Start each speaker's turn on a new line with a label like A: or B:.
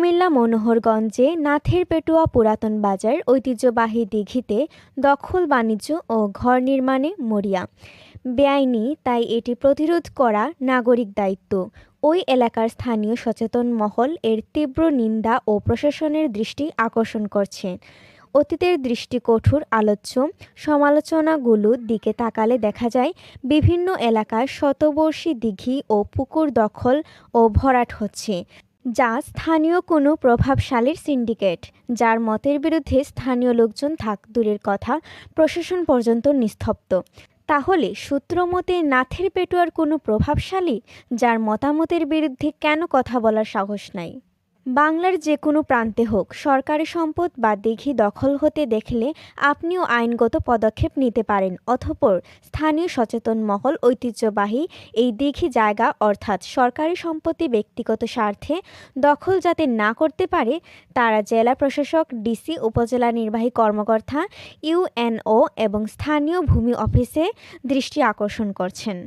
A: কুমিল্লা মনোহরগঞ্জে নাথের পেটুয়া পুরাতন বাজার ঐতিহ্যবাহী দিঘিতে দখল বাণিজ্য ও ঘর নির্মাণে মরিয়া বেআইনি, তাই এটি প্রতিরোধ করা নাগরিক দায়িত্ব। ওই এলাকার স্থানীয় সচেতন মহল এর তীব্র নিন্দা ও প্রশাসনের দৃষ্টি আকর্ষণ করছে। অতীতের দৃষ্টিকঠোর আলোচ্য সমালোচনাগুলোর দিকে তাকালে দেখা যায় বিভিন্ন এলাকায় শতবর্ষী দিঘি ও পুকুর দখল ও ভরাট হচ্ছে, যা স্থানীয় কোনো প্রভাবশালীর সিন্ডিকেট, যার মতের বিরুদ্ধে স্থানীয় লোকজন থাক দূরের কথা, প্রশাসন পর্যন্ত নিস্তব্ধ। তাহলে সূত্রমতে নাথের পেটুয়ার কোনো প্রভাবশালী, যার মতামতের বিরুদ্ধে কেন কথা বলার সাহস নাই? বাংলার যে কোনো প্রান্তে হোক, সরকারি সম্পদ বা দিঘি দখল হতে দেখলে আপনিও আইনগত পদক্ষেপ নিতে পারেন। অতঃপর স্থানীয় সচেতন মহল ঐতিহ্যবাহী এই দিঘি জায়গা অর্থাৎ সরকারি সম্পত্তি ব্যক্তিগত স্বার্থে দখল যাতে না করতে পারে, তারা জেলা প্রশাসক, ডিসি, উপজেলা নির্বাহী কর্মকর্তা, ইউএনও এবং স্থানীয় ভূমি অফিসে দৃষ্টি আকর্ষণ করছেন।